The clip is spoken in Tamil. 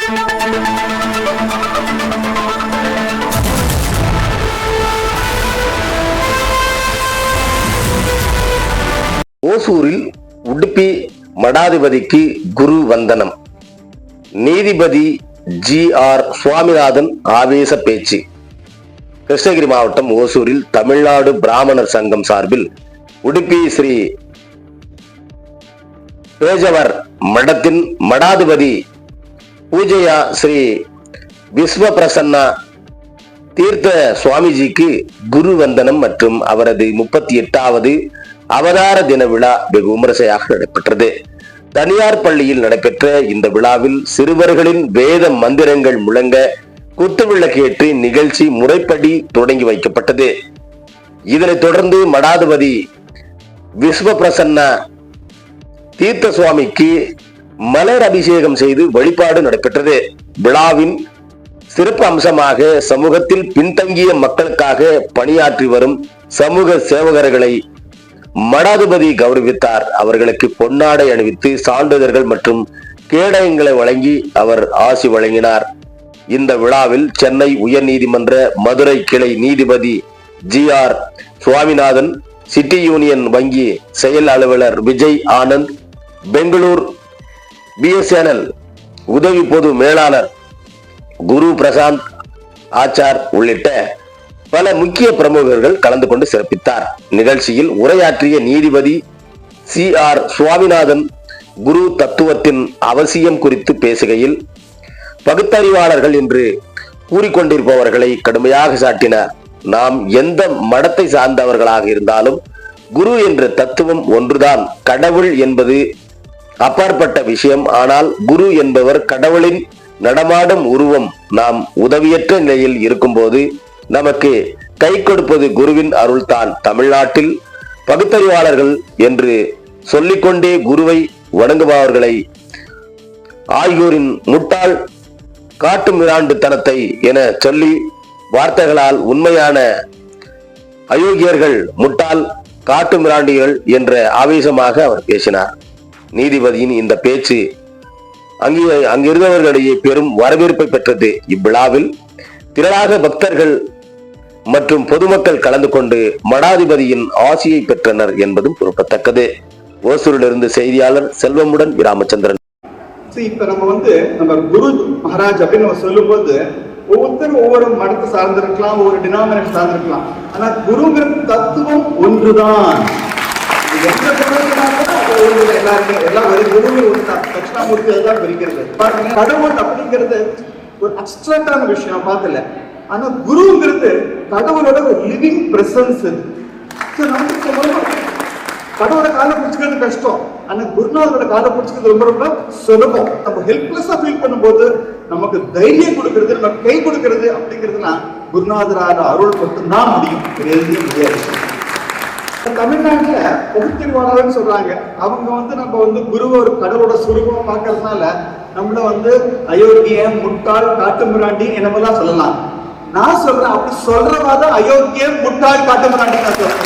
ஓசூரில் உடுப்பி மடாதிபதிக்கு குரு வந்தனம். நீதிபதி GR சுவாமிநாதன் ஆவேச பேச்சு. கிருஷ்ணகிரி மாவட்டம் ஓசூரில் தமிழ்நாடு பிராமணர் சங்கம் சார்பில் உடுப்பி ஸ்ரீ பேஜவர் மடத்தின் மடாதிபதி பூஜையா ஸ்ரீ விஸ்வ பிரசன்னா தீர்த்த சுவாமிஜிக்கு குரு வந்தனம் மற்றும் அவரது 38வது அவதார தின விழா வெகு விமரிசையாக நடைபெற்றது. தனியார் பள்ளியில் நடைபெற்ற இந்த விழாவில் சிறுவர்களின் வேத மந்திரங்கள் முழங்க குத்துவிளக்கேற்றி நிகழ்ச்சி முறைப்படி தொடங்கி வைக்கப்பட்டது. இதனைத் தொடர்ந்து மடாதிபதி விஸ்வ பிரசன்னா தீர்த்த சுவாமிக்கு மலர் அபிஷேகம் செய்து வழிபாடு நடைபெற்றது. விழாவின் சிறப்பு அம்சமாக சமூகத்தில் பின்தங்கிய மக்களுக்காக பணியாற்றி வரும் சமூக சேவகர்களை மடாதிபதி கௌரவித்தார். அவர்களுக்கு பொன்னாடை அணிவித்து சான்றிதழ்கள் மற்றும் கேடயங்களை வழங்கி அவர் ஆசி வழங்கினார். இந்த விழாவில் சென்னை உயர்நீதிமன்ற மதுரை கிளை நீதிபதி GR சுவாமிநாதன், சிட்டி யூனியன் வங்கி செயல் அலுவலர் விஜய் ஆனந்த், பெங்களூர் BSNL உதவி பொது மேலாளர் குரு பிரசாந்த் ஆச்சார் உள்ளிட்ட பல முக்கிய பிரமுகர்கள் கலந்து கொண்டு சிறப்பித்தார். நிகழ்ச்சியில் உரையாற்றிய நீதிபதி CR சுவாமிநாதன் குரு தத்துவத்தின் அவசியம் குறித்து பேசுகையில், பகுத்தறிவாளர்கள் என்று கூறிக்கொண்டிருப்பவர்களை கடுமையாக சாட்டினார். நாம் எந்த மடத்தை சார்ந்தவர்களாக இருந்தாலும் குரு என்ற தத்துவம் ஒன்றுதான். கடவுள் என்பது அப்பாற்பட்ட விஷயம். ஆனால் குரு என்பவர் கடவுளின் நடமாடும் உருவம். நாம் உதவியற்ற நிலையில் இருக்கும்போது நமக்கு கை கொடுப்பது குருவின் அருள்தான். தமிழ்நாட்டில் பகுத்தறிவாளர்கள் என்று சொல்லிக்கொண்டே குருவை வணங்குபவர்களை ஆகியோரின் முட்டாள் காட்டு மிராண்டுத்தனத்தை என சொல்லி வார்த்தைகளால் உண்மையான அயோக்கியர்கள் முட்டாள் காட்டு மிராண்டிகள் என்ற ஆவேசமாக அவர் பேசினார். நீதிபதியின் இந்த பேச்சு அங்கிருந்தவர்களிடையே பெரும் வரவேற்பை பெற்றது. இவ்விழாவில் திரளாக பக்தர்கள் மற்றும் பொதுமக்கள் கலந்து கொண்டு மடாதிபதியின் ஆசியை பெற்றனர் என்பதும் குறிப்பிடத்தக்கது. ஓசூரிலிருந்து செய்தியாளர் செல்வமுடன் ராமச்சந்திரன். இப்ப நம்ம குரு மகாராஜ் அப்படின்னு நம்ம சொல்லும் போது ஒவ்வொருத்தரும் ஒவ்வொரு மடத்தை சார்ந்திருக்கலாம், ஒவ்வொரு டினாமினேஷன் சார்ந்திருக்கலாம். ஆனா குருங்கிற தத்துவம் ஒன்றுதான். எல்லாருமே எல்லாம் ஒரு குருவை தட்சிணாமூர்த்தி அதுதான் பிரிக்கிறது. கடவுள் அப்படிங்கிறது ஒரு அப்ஸ்ட்ராக்டான விஷயம் பார்க்கல. ஆனா குருங்கிறது கடவுளோட ஒரு லிவிங் பிரசன்ஸ். கடவுளோட காலை பிடிச்சுக்கிறது கஷ்டம், ஆனா குருநாதரோட காலை பிடிச்சுக்கிறது ரொம்ப ரொம்ப சுலபம். நம்ம ஹெல்ப்லெஸ்ஸா ஃபீல் பண்ணும்போது நமக்கு தைரியம் கொடுக்கறது, நமக்கு கை கொடுக்கறது அப்படிங்கிறதுனா குருநாதரான அருள் மட்டும்தான் முடியும், எழுதிய முடியாது. தமிழ்நாட்டுல பகுத்தறிவாளர்கள் சொல்றாங்க. அவங்க நம்ம குருவை ஒரு கடவுளோட சுரூபமா பார்க்கறதுனால நம்மள அயோக்கியம், முட்டாள், காட்டு மிராண்டி என்னமெல்லாம் சொல்லலாம். நான் சொல்றேன், அப்படி சொல்றவாதான் அயோக்கியம், முட்டாள், காட்டு மிராண்டி நான் சொல்றேன்.